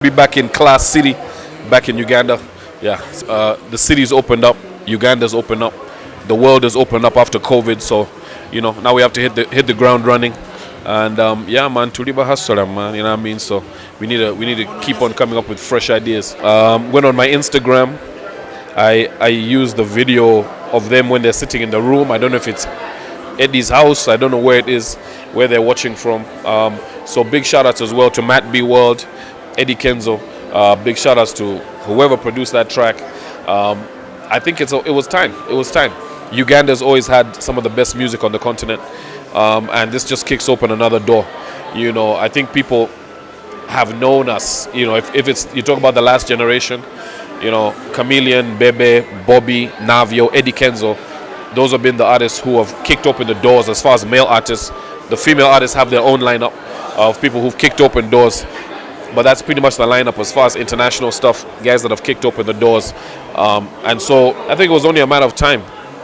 Be back in Class City, back in Uganda. Yeah, the city's opened up, Uganda's opened up, the world has opened up after COVID. So, now we have to hit the ground running. And yeah, man, Tuliba hustler, man. You know what I mean? So we need to keep on coming up with fresh ideas. Went on my Instagram. I used the video of them when they're sitting in the room. I don't know if it's Eddy's house. I don't know where it is, where they're watching from. So big shout outs as well to Matt B World, Eddy Kenzo. Big shout outs to whoever produced that track. I think it was time. It was time. Uganda's always had some of the best music on the continent, and this just kicks open another door. I think people have known us. If it's you talk about the last generation, Chameleon, Bebe, Bobby, Navio, Eddy Kenzo. Those have been the artists who have kicked open the doors as far as male artists. The female artists have their own lineup of people who've kicked open doors. But that's pretty much the lineup as far as international stuff, guys that have kicked open the doors. And so I think it was only a matter of time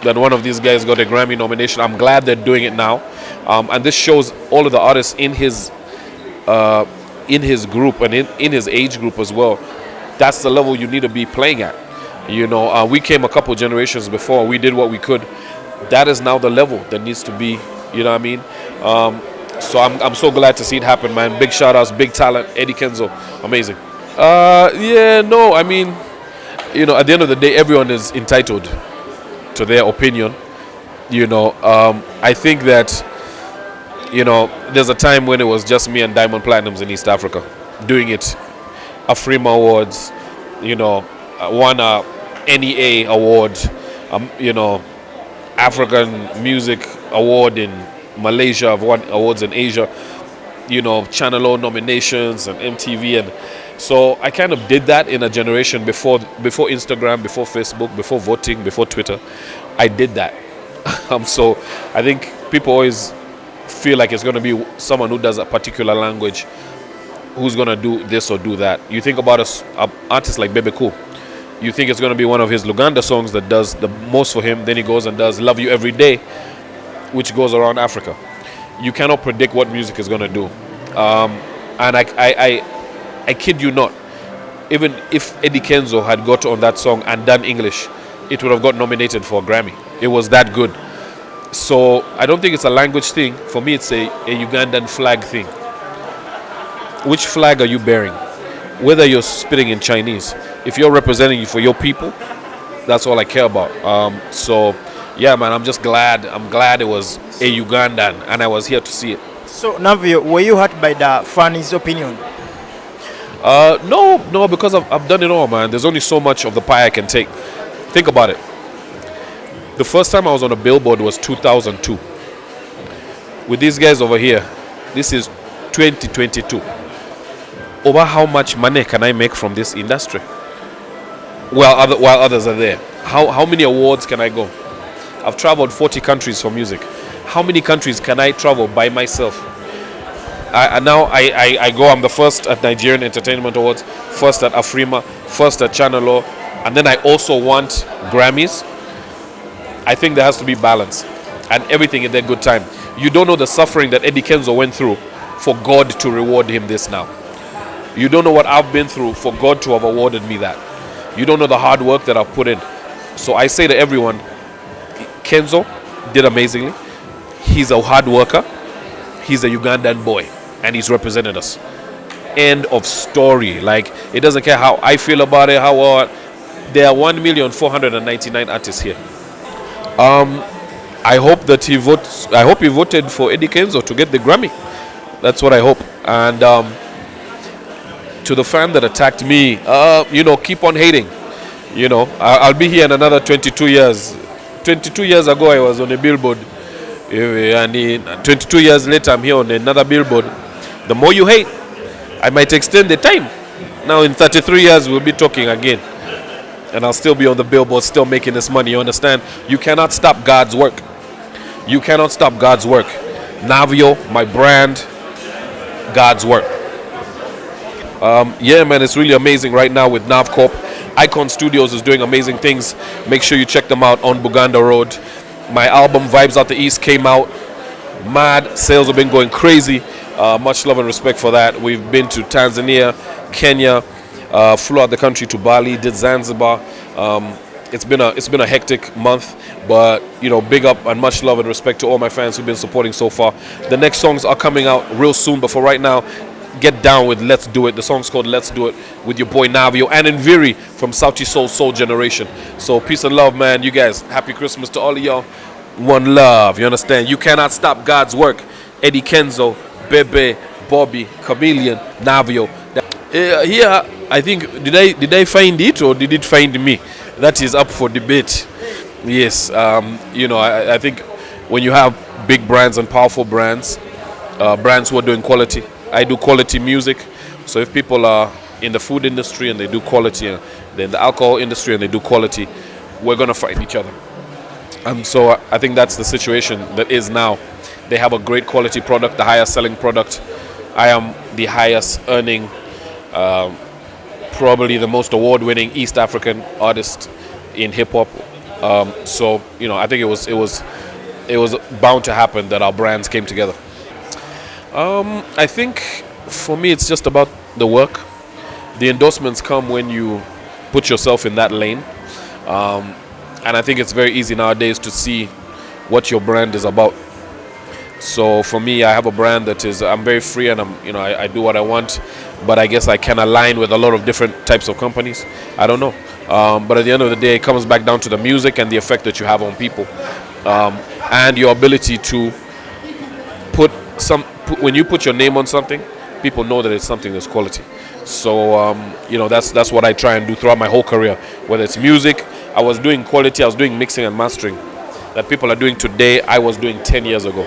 that one of these guys got a Grammy nomination. I'm glad they're doing it now. And this shows all of the artists in his group and in his age group as well. That's the level you need to be playing at. We came a couple generations before. We did what we could. That is now the level that needs to be, you know what I mean? So I'm so glad to see it happen, man. Big shout outs, big talent, Eddy Kenzo, amazing. At the end of the day, everyone is entitled to their opinion. I think that, there's a time when it was just me and Diamond Platinums in East Africa doing it. Afrima Awards, won a NEA award, African Music Award in Malaysia. I've won awards in Asia, Channel O nominations and MTV, and so I kind of did that in a generation before Instagram, before Facebook, before voting, before Twitter. I did that. So I think people always feel like it's going to be someone who does a particular language who's going to do this or do that. You think about an artist like Bebe Cool. You think it's going to be one of his Luganda songs that does the most for him. Then he goes and does Love You Every Day, which goes around Africa. You cannot predict what music is going to do. And I kid you not, even if Eddy Kenzo had got on that song and done English, it would have got nominated for a Grammy. It was that good. So I don't think it's a language thing. For me, it's a Ugandan flag thing. Which flag are you bearing? Whether you're spitting in Chinese, if you're representing for your people, that's all I care about. So yeah, man, I'm just glad. I'm glad it was a Ugandan, and I was here to see it. So, Navio, were you hurt by the fans' opinion? No, because I've done it all, man. There's only so much of the pie I can take. Think about it. The first time I was on a billboard was 2002. With these guys over here, this is 2022. Over how much money can I make from this industry? While others are there. How many awards can I go? I've traveled 40 countries for music. How many countries can I travel by myself? I go, I'm the first at Nigerian Entertainment Awards, first at Afrima, first at Channel O, and then I also want Grammys. I think there has to be balance and everything in their good time. You don't know the suffering that Eddy Kenzo went through for God to reward him this now. You don't know what I've been through for God to have awarded me that. You don't know the hard work that I've put in. So I say to everyone, Kenzo did amazingly. He's a hard worker. He's a Ugandan boy, and he's represented us. End of story. Like, it doesn't care how I feel about it. There are 1,499,000 artists here. I hope that he votes. I hope he voted for Eddy Kenzo to get the Grammy. That's what I hope. And to the fan that attacked me, keep on hating. I'll be here in another 22 years. 22 years ago, I was on a billboard, and 22 years later, I'm here on another billboard. The more you hate, I might extend the time. Now, in 33 years, we'll be talking again, and I'll still be on the billboard, still making this money. You understand? You cannot stop God's work. You cannot stop God's work. Navio, my brand, God's work. Yeah, man, it's really amazing right now with NavCorp. Icon Studios is doing amazing things. Make sure you check them out on Buganda Road. My album Vibes Out the East came out. Mad. Sales have been going crazy. Much love and respect for that. We've been to Tanzania, Kenya, flew out the country to Bali, did Zanzibar. It's been a hectic month, but big up and much love and respect to all my fans who've been supporting so far. The next songs are coming out real soon, but for right now, get down with Let's Do It. The song's called Let's Do It with your boy Navio and Enviri from Sauti Soul Generation. So peace and love, man. You guys, happy Christmas to all of y'all. One love, you understand? You cannot stop God's work. Eddy Kenzo, Bebe, Bobby, Chameleon, Navio. Here, I think, did I find it or did it find me? That is up for debate. Yes, I think when you have big brands and powerful brands, brands who are doing quality. I do quality music, so if people are in the food industry and they do quality, and they're in the alcohol industry and they do quality, we're gonna fight each other. So I think that's the situation that is now. They have a great quality product, the highest selling product. I am the highest earning, probably the most award-winning East African artist in hip hop. So I think it was bound to happen that our brands came together. I think for me it's just about the work. The endorsements come when you put yourself in that lane, and I think it's very easy nowadays to see what your brand is about. So for me, I have a brand that is, I'm very free and I do what I want, but I guess I can align with a lot of different types of companies. I don't know. But at the end of the day, it comes back down to the music and the effect that you have on people, and your ability to when you put your name on something, people know that it's something that's quality. So that's what I try and do throughout my whole career. Whether it's music, I was doing quality, I was doing mixing and mastering that people are doing today, I was doing 10 years ago.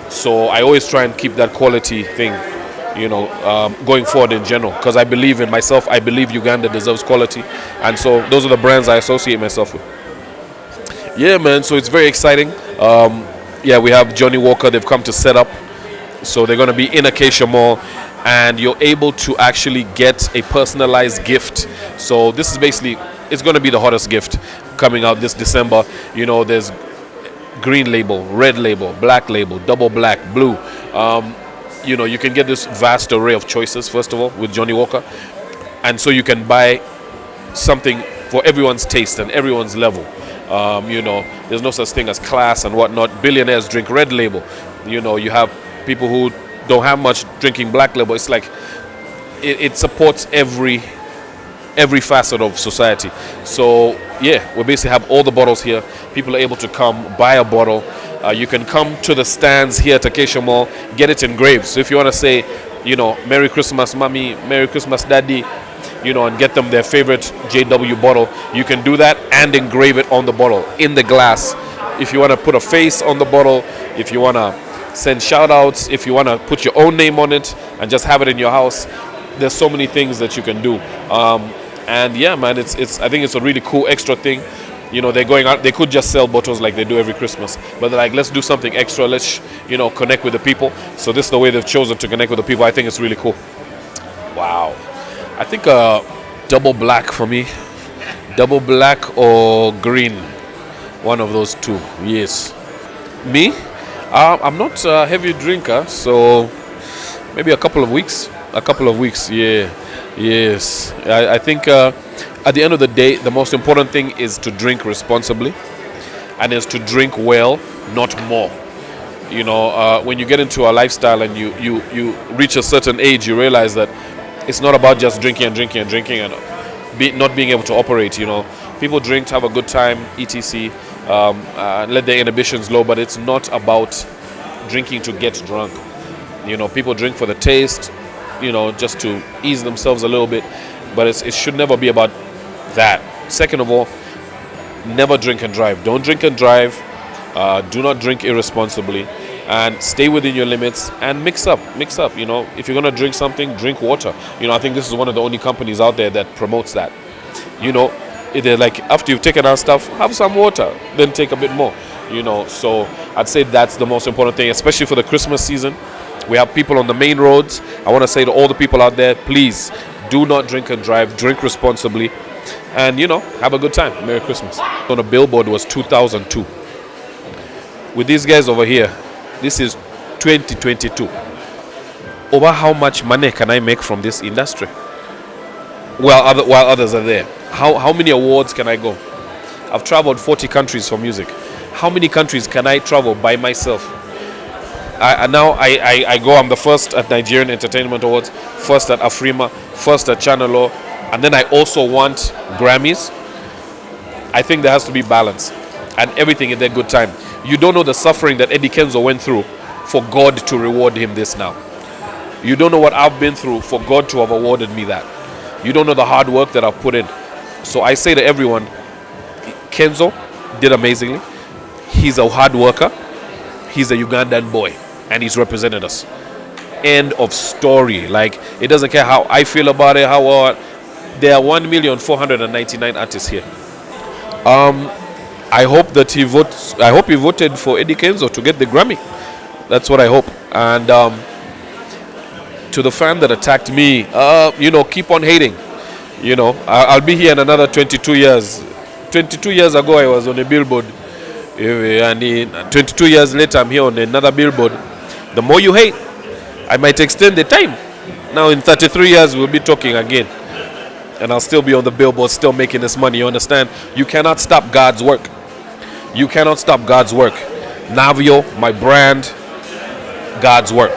So I always try and keep that quality thing, going forward in general, because I believe in myself. I believe Uganda deserves quality, and so those are the brands I associate myself with. Yeah, man. So it's very exciting. We have Johnny Walker. They've come to set up, so they're going to be in Acacia Mall, and you're able to actually get a personalized gift. So this is basically, it's going to be the hottest gift coming out this December. There's green label, red label, black label, double black, blue. You can get this vast array of choices, first of all, with Johnny Walker. And so you can buy something for everyone's taste and everyone's level. There's no such thing as class and whatnot. Billionaires drink red label. You have people who don't have much drinking black label. It's like it supports every facet of society. So we basically have all the bottles here. People are able to come buy a bottle. You can come to the stands here at Acacia Mall, get it engraved. So if you want to say, Merry Christmas, Mommy, Merry Christmas, Daddy, and get them their favorite JW bottle, you can do that and engrave it on the bottle in the glass. If you want to put a face on the bottle, if you want to send shout outs, if you want to put your own name on it and just have it in your house, there's so many things that you can do. And yeah, man, it's I think it's a really cool extra thing. They're going out, they could just sell bottles like they do every Christmas, but they're like, let's do something extra, let's connect with the people. So this is the way they've chosen to connect with the people. I think it's really cool. Wow. I think double black for me. Double black or green, one of those two. Yes. Me, I'm not a heavy drinker, so maybe a couple of weeks. Yeah. Yes. I think at the end of the day, the most important thing is to drink responsibly, and is to drink well, not more. When you get into a lifestyle and you reach a certain age, you realize that it's not about just drinking and not being able to operate. People drink to have a good time, etc. Let their inhibitions low, but it's not about drinking to get drunk. People drink for the taste, just to ease themselves a little bit, but it should never be about that. Second of all, never drink and drive. Don't drink and drive. Do not drink irresponsibly, and stay within your limits and mix up. If you're gonna drink something, drink water. I think this is one of the only companies out there that promotes that. They're like, after you've taken our stuff, have some water, then take a bit more. So I'd say that's the most important thing, especially for the Christmas season. We have people on the main roads. I want to say to all the people out there, please do not drink and drive. Drink responsibly, and have a good time. Merry Christmas. On a billboard was 2002. With these guys over here, this is 2022. over how much money can I make from this industry while others are there. How many awards can I go? I've traveled 40 countries for music. How many countries can I travel by myself? I go. I'm the first at Nigerian Entertainment Awards, first at Afrima, first at Channel O, and then I also want Grammys. I think there has to be balance, and everything in their good time. You don't know the suffering that Eddy Kenzo went through for God to reward him this now. You don't know what I've been through for God to have awarded me that. You don't know the hard work that I've put in. So I say to everyone, Kenzo did amazingly. He's a hard worker. He's a Ugandan boy, and he's represented us. End of story. Like, it doesn't care how I feel about it. There are 1,499,000 artists here. I hope that he votes. I hope he voted for Eddy Kenzo to get the Grammy. That's what I hope. And to the fan that attacked me, keep on hating. I'll be here in another 22 years. 22 years ago, I was on a billboard. And 22 years later, I'm here on another billboard. The more you hate, I might extend the time. Now, in 33 years, we'll be talking again. And I'll still be on the billboard, still making this money. You understand? You cannot stop God's work. You cannot stop God's work. Navio, my brand, God's work.